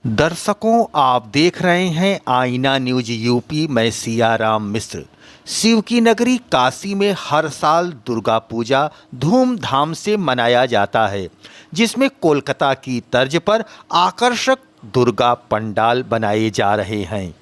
दर्शकों, आप देख रहे हैं आईना न्यूज यूपी। मैं सियाराम मिश्र। शिव की नगरी काशी में हर साल दुर्गा पूजा धूमधाम से मनाया जाता है, जिसमें कोलकाता की तर्ज पर आकर्षक दुर्गा पंडाल बनाए जा रहे हैं।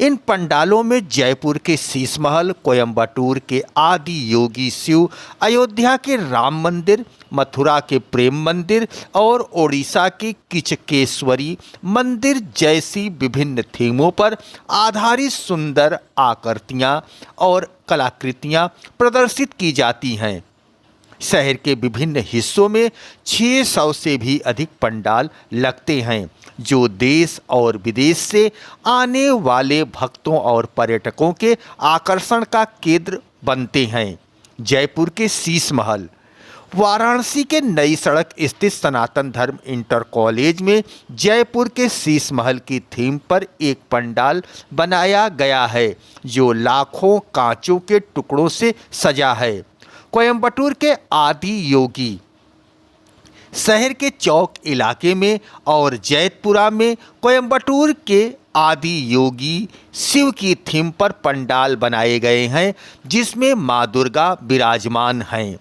इन पंडालों में जयपुर के शीश महल, कोयंबटूर के आदि योगी शिव, अयोध्या के राम मंदिर, मथुरा के प्रेम मंदिर और ओडिशा के किचकेश्वरी मंदिर जैसी विभिन्न थीमों पर आधारित सुंदर आकृतियां और कलाकृतियां प्रदर्शित की जाती हैं। शहर के विभिन्न हिस्सों में 600 से भी अधिक पंडाल लगते हैं, जो देश और विदेश से आने वाले भक्तों और पर्यटकों के आकर्षण का केंद्र बनते हैं। जयपुर के शीश महल, वाराणसी के नई सड़क स्थित सनातन धर्म इंटर कॉलेज में जयपुर के शीश महल की थीम पर एक पंडाल बनाया गया है, जो लाखों कांचों के टुकड़ों से सजा है। कोयंबटूर के आदि योगी शहर के चौक इलाके में और जैतपुरा में कोयंबटूर के आदि योगी शिव की थीम पर पंडाल बनाए गए हैं, जिसमें मां दुर्गा विराजमान हैं।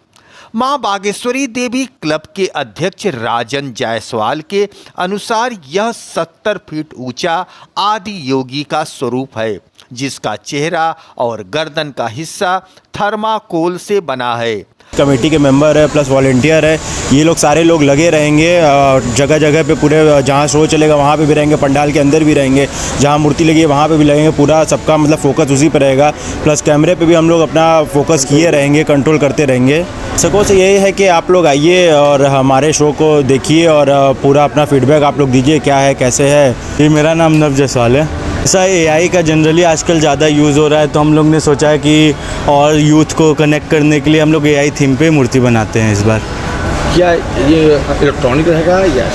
मां बागेश्वरी देवी क्लब के अध्यक्ष राजन जायसवाल के अनुसार यह 70 फीट ऊंचा आदि योगी का स्वरूप है, जिसका चेहरा और गर्दन का हिस्सा थर्माकोल से बना है। कमेटी के मेंबर है प्लस वॉलेंटियर है, ये लोग सारे लोग लगे रहेंगे जगह जगह पे, पूरे जहाँ शो चलेगा वहाँ पे भी रहेंगे, पंडाल के अंदर भी रहेंगे, जहाँ मूर्ति लगी है वहाँ पे भी लगेंगे। पूरा सबका मतलब फोकस उसी पर रहेगा। प्लस कैमरे पे भी हम लोग अपना फोकस किए रहेंगे, कंट्रोल करते रहेंगे। दर्शकों से यही है कि आप लोग आइए और हमारे शो को देखिए और पूरा अपना फीडबैक आप लोग दीजिए, क्या है कैसे है। ये मेरा नाम नव जायसवाल है। ऐसा एआई का जनरली आजकल ज़्यादा यूज़ हो रहा है, तो हम लोग ने सोचा है कि और यूथ को कनेक्ट करने के लिए हम लोग एआई थीम पे मूर्ति बनाते हैं इस बार। क्या ये इलेक्ट्रॉनिक रहेगा या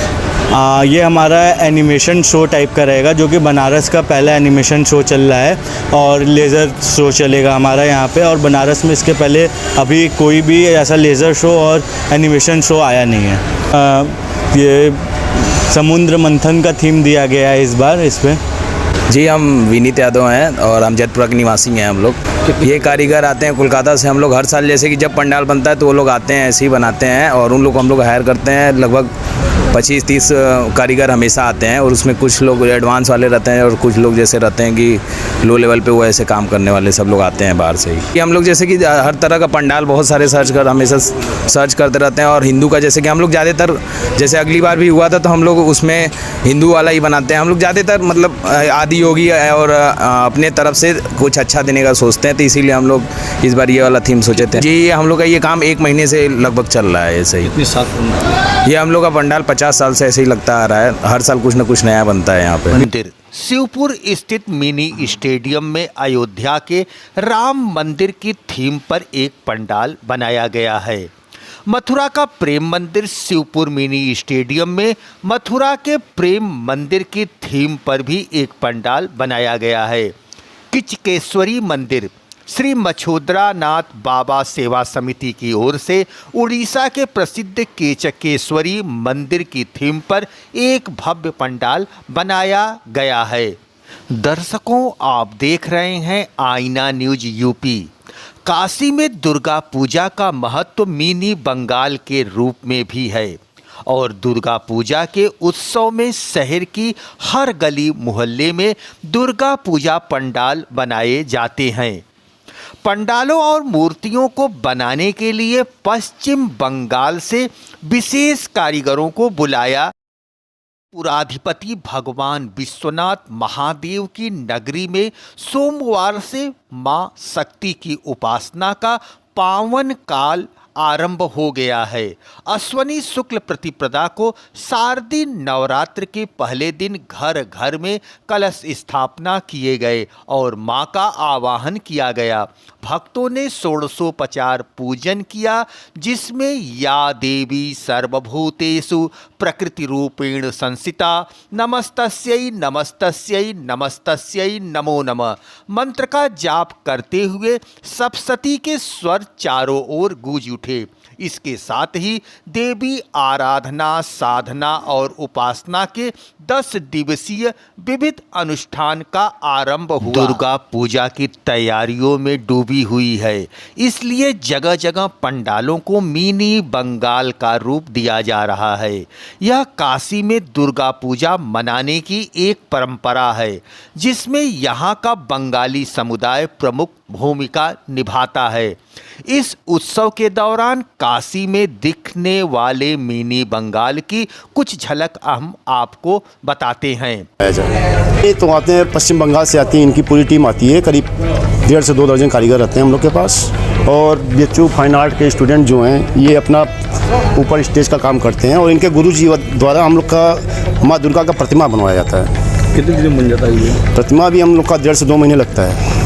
ये हमारा एनिमेशन शो टाइप का रहेगा, जो कि बनारस का पहला एनिमेशन शो चल रहा है और लेज़र शो चलेगा हमारा यहाँ पे। और बनारस में इसके पहले अभी कोई भी ऐसा लेज़र शो और एनिमेशन शो आया नहीं है। ये समुद्र मंथन का थीम दिया गया है इस बार इस पर। जी, हम विनीत यादव हैं और हम जैतपुरा के निवासी हैं। हम लोग ये कारीगर आते हैं कोलकाता से। हम लोग हर साल जैसे कि जब पंडाल बनता है तो वो लोग आते हैं, ऐसे ही बनाते हैं और उन लोग को हम लोग हायर करते हैं। लगभग 25-30 कारीगर हमेशा आते हैं और उसमें कुछ लोग एडवांस वाले रहते हैं और कुछ लोग जैसे रहते हैं कि लो लेवल पे वो ऐसे काम करने वाले सब लोग आते हैं बाहर से ही। हम लोग जैसे कि हर तरह का पंडाल बहुत सारे हमेशा सर्च करते रहते हैं। और हिंदू का जैसे कि हम लोग ज़्यादातर, जैसे अगली बार भी हुआ था तो हम लोग उसमें हिंदू वाला ही बनाते हैं। हम लोग ज़्यादातर मतलब आदि योगी और अपने तरफ से कुछ अच्छा देने का सोचते हैं, तो इसीलिए हम लोग इस बार ये वाला थीम सोचे थे। जी, हम लोग का ये काम 1 महीने से लगभग चल रहा है ऐसे ही। कितने साल? ये हम लोग का पंडाल 50 साल से ऐसे ही लगता आ रहा है। हर साल कुछ ना कुछ नया बनता है यहाँ पे। मंदिर शिवपुर स्थित मिनी स्टेडियम में अयोध्या के राम मंदिर की थीम पर एक पंडाल बनाया गया है। मथुरा का प्रेम मंदिर शिवपुर मिनी स्टेडियम में मथुरा के प्रेम मंदिर की थीम पर भी एक पंडाल बनाया गया है। किचकेश्वरी मंदिर श्री मछोदरा नाथ बाबा सेवा समिति की ओर से उड़ीसा के प्रसिद्ध केचकेश्वरी मंदिर की थीम पर एक भव्य पंडाल बनाया गया है। दर्शकों, आप देख रहे हैं आईना न्यूज यूपी। काशी में दुर्गा पूजा का महत्व मिनी बंगाल के रूप में भी है और दुर्गा पूजा के उत्सव में शहर की हर गली मोहल्ले में दुर्गा पूजा पंडाल बनाए जाते हैं। पंडालों और मूर्तियों को बनाने के लिए पश्चिम बंगाल से विशेष कारीगरों को बुलाया। पुराधिपति भगवान विश्वनाथ महादेव की नगरी में सोमवार से मां शक्ति की उपासना का पावन काल आरंभ हो गया है। अश्वनी शुक्ल प्रतिपदा को शारदीय नवरात्र के पहले दिन घर घर में कलश स्थापना किए गए और मां का आवाहन किया गया। भक्तों ने षोडशोपचार पूजन किया, जिसमें या देवी सर्वभूतेषु प्रकृति रूपेण संसिता नमस्तस्यै नमस्तस्यै नमस्तस्यै नमो नमः मंत्र का जाप करते हुए सप्तशती के स्वर चारों ओर गूंज उठे। इसके साथ ही देवी आराधना, साधना और उपासना के 10 दिवसीय विविध अनुष्ठान का आरंभ हुआ। दुर्गा पूजा की तैयारियों में डूबी हुई है, इसलिए जगह जगह पंडालों को मिनी बंगाल का रूप दिया जा रहा है। यह काशी में दुर्गा पूजा मनाने की एक परंपरा है, जिसमें यहाँ का बंगाली समुदाय प्रमुख भूमिका निभाता है। इस उत्सव के दौरान काशी में दिखने वाले मिनी बंगाल की कुछ झलक हम आपको बताते हैं। ये तो आते हैं पश्चिम बंगाल से आती है, इनकी पूरी टीम आती है, करीब 1.5 से 2 दर्जन कारीगर रहते हैं हम लोग के पास। और BHU फाइन आर्ट के स्टूडेंट जो हैं ये अपना ऊपर स्टेज का काम करते हैं और इनके गुरुजी द्वारा हम लोग का माँ दुर्गा का प्रतिमा बनवाया जाता है। कितने दिन बन जाता है ये प्रतिमा भी हम लोग का 1.5 से 2 महीने लगता है।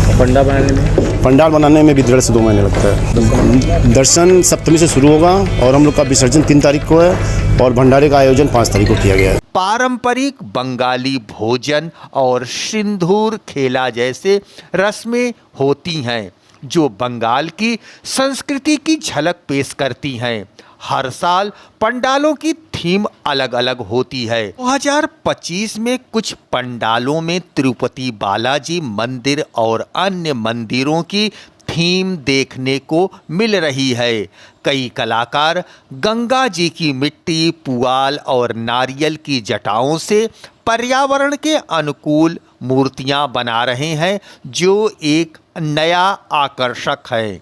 पंडाल बनाने में भी 1.5 से 2 महीने लगता है। दर्शन सप्तमी से शुरू होगा और हम लोग का विसर्जन 3 तारीख को है और भंडारे का आयोजन 5 तारीख को किया गया है। पारंपरिक बंगाली भोजन और सिंदूर खेला जैसे रस्में होती हैं, जो बंगाल की संस्कृति की झलक पेश करती हैं। हर साल पंडालों की थीम अलग अलग होती है। 2025 में कुछ पंडालों में तिरुपति बालाजी मंदिर और अन्य मंदिरों की थीम देखने को मिल रही है। कई कलाकार गंगा जी की मिट्टी, पुआल और नारियल की जटाओं से पर्यावरण के अनुकूल मूर्तियां बना रहे हैं, जो एक नया आकर्षक है।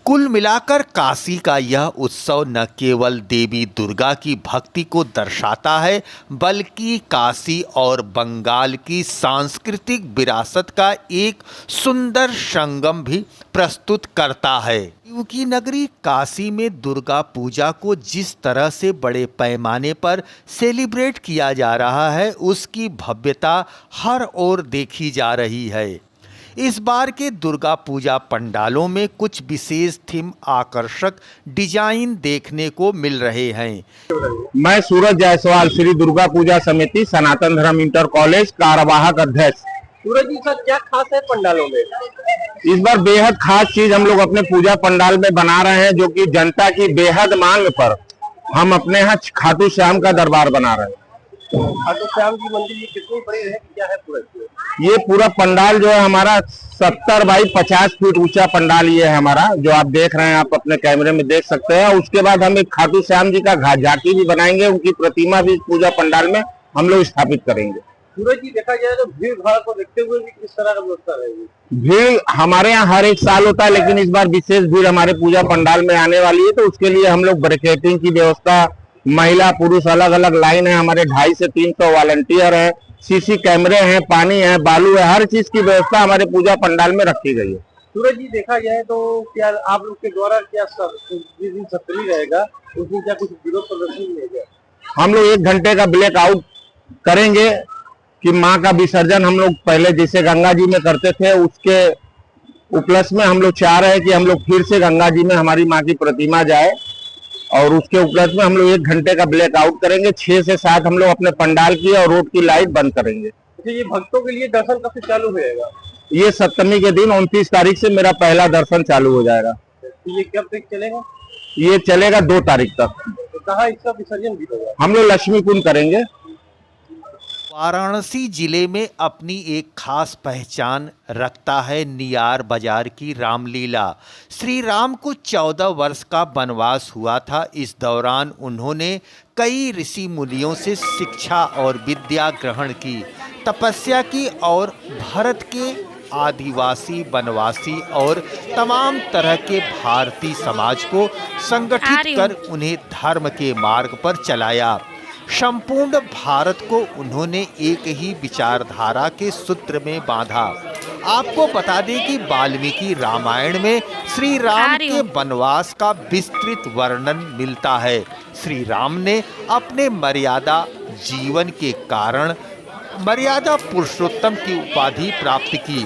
कुल मिलाकर काशी का यह उत्सव न केवल देवी दुर्गा की भक्ति को दर्शाता है, बल्कि काशी और बंगाल की सांस्कृतिक विरासत का एक सुंदर संगम भी प्रस्तुत करता है। शिव की नगरी काशी में दुर्गा पूजा को जिस तरह से बड़े पैमाने पर सेलिब्रेट किया जा रहा है, उसकी भव्यता हर ओर देखी जा रही है। इस बार के दुर्गा पूजा पंडालों में कुछ विशेष थीम आकर्षक डिजाइन देखने को मिल रहे हैं। मैं सूरज जायसवाल, श्री दुर्गा पूजा समिति सनातन धर्म इंटर कॉलेज कार्यवाहक अध्यक्ष। सूरज जी सर, क्या खास है पंडालों में? इस बार बेहद खास चीज हम लोग अपने पूजा पंडाल में बना रहे हैं, जो कि जनता की बेहद मांग पर हम अपने यहाँ खाटू श्याम का दरबार बना रहे हैं। खाटू श्याम की मंदिर ये कितनी बड़ी है, क्या है पूरा? ये पूरा पंडाल जो है हमारा 70 बाई 50 फीट ऊंचा पंडाल ये है हमारा, जो आप देख रहे हैं, आप अपने कैमरे में देख सकते हैं। उसके बाद हम एक खाटू श्याम जी का झांकी भी बनाएंगे, उनकी प्रतिमा भी पूजा पंडाल में हम लोग स्थापित करेंगे। सूरज जी, देखा जाए तो भीड़ भाड़ को देखते हुए भी किस तरह का व्यवस्था रहेगी? भीड़ हमारे यहाँ हर एक साल होता है, लेकिन इस बार विशेष भीड़ हमारे पूजा पंडाल में आने वाली है, तो उसके लिए हम लोग बैरिकेडिंग की व्यवस्था, महिला पुरुष अलग अलग लाइन है, हमारे 250 से 300 वॉलंटियर है, सीसी कैमरे हैं, पानी है, बालू है, हर चीज की व्यवस्था हमारे पूजा पंडाल में रखी गई है। सूरज जी, देखा जाए तो क्या आप लोग के द्वारा क्या जिस दिन सप्तमी रहेगा उस दिन क्या कुछ विरोध प्रदर्शन रहेगा? हम लोग 1 घंटे का ब्लैक आउट करेंगे कि माँ का विसर्जन हम लोग पहले जैसे गंगा जी में करते थे, उसके उपलक्ष्य में हम लोग चाह रहे हैं कि हम लोग फिर से गंगा जी में हमारी माँ की प्रतिमा जाए, और उसके उपलक्ष्य में हम लोग 1 घंटे का ब्लैक आउट करेंगे। 6 से 7 हम लोग अपने पंडाल की और रोड की लाइट बंद करेंगे। तो ये भक्तों के लिए दर्शन कब से चालू होगा? ये सप्तमी के दिन 29 तारीख से मेरा पहला दर्शन चालू हो जाएगा। तो ये कब तक चलेगा? ये चलेगा 2 तारीख तक। तो कहाँ इसका विसर्जन भी होगा? हम लोग लक्ष्मी कुंड करेंगे। वाराणसी जिले में अपनी एक खास पहचान रखता है नियार बाजार की रामलीला। श्री राम को 14 वर्ष का वनवास हुआ था। इस दौरान उन्होंने कई ऋषि मुनियों से शिक्षा और विद्या ग्रहण की, तपस्या की और भारत के आदिवासी, वनवासी और तमाम तरह के भारतीय समाज को संगठित कर उन्हें धर्म के मार्ग पर चलाया। संपूर्ण भारत को उन्होंने एक ही विचारधारा के सूत्र में बांधा। आपको बता दें कि वाल्मीकि रामायण में श्री राम के वनवास का विस्तृत वर्णन मिलता है। श्री राम ने अपने मर्यादा जीवन के कारण मर्यादा पुरुषोत्तम की उपाधि प्राप्त की।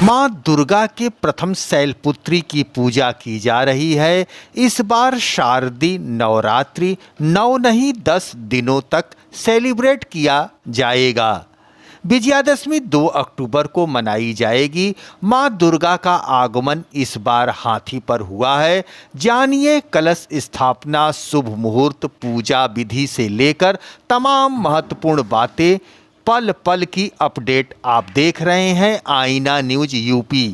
मां दुर्गा के प्रथम शैलपुत्री की पूजा की जा रही है। इस बार शारदीय नवरात्रि 9 नहीं 10 दिनों तक सेलिब्रेट किया जाएगा। विजयादशमी 2 अक्टूबर को मनाई जाएगी। मां दुर्गा का आगमन इस बार हाथी पर हुआ है। जानिए कलश स्थापना, शुभ मुहूर्त, पूजा विधि से लेकर तमाम महत्वपूर्ण बातें, पल पल की अपडेट आप देख रहे हैं आईना न्यूज यूपी।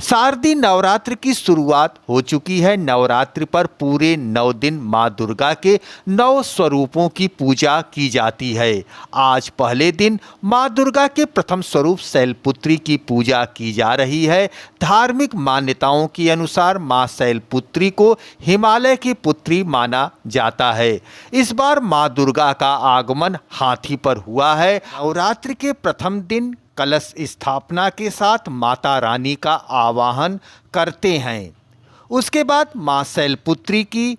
शारदीय नवरात्र की शुरुआत हो चुकी है। नवरात्रि पर पूरे 9 दिन मां दुर्गा के 9 स्वरूपों की पूजा की जाती है। आज पहले दिन मां दुर्गा के प्रथम स्वरूप शैलपुत्री की पूजा की जा रही है। धार्मिक मान्यताओं के अनुसार मां शैलपुत्री को हिमालय की पुत्री माना जाता है। इस बार मां दुर्गा का आगमन हाथी पर हुआ है। नवरात्रि के प्रथम दिन कलश स्थापना के साथ माता रानी का आवाहन करते हैं। उसके बाद मां शैलपुत्री की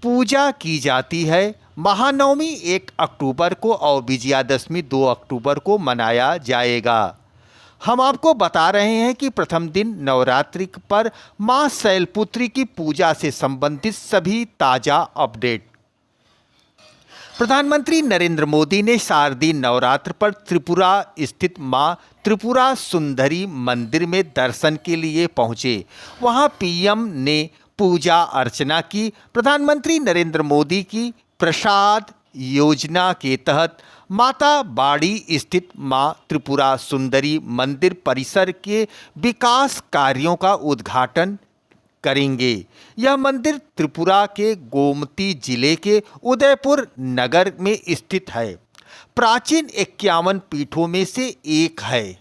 पूजा की जाती है। महानवमी 1 अक्टूबर को और विजयादशमी 2 अक्टूबर को मनाया जाएगा। हम आपको बता रहे हैं कि प्रथम दिन नवरात्रि पर मां शैलपुत्री की पूजा से संबंधित सभी ताज़ा अपडेट। प्रधानमंत्री नरेंद्र मोदी ने शारदीय नवरात्र पर त्रिपुरा स्थित मां त्रिपुरा सुंदरी मंदिर में दर्शन के लिए पहुंचे। वहां पीएम ने पूजा अर्चना की। प्रधानमंत्री नरेंद्र मोदी की प्रसाद योजना के तहत माता बाड़ी स्थित मां त्रिपुरा सुंदरी मंदिर परिसर के विकास कार्यों का उद्घाटन करेंगे। यह मंदिर त्रिपुरा के गोमती जिले के उदयपुर नगर में स्थित है। प्राचीन 51 पीठों में से एक है।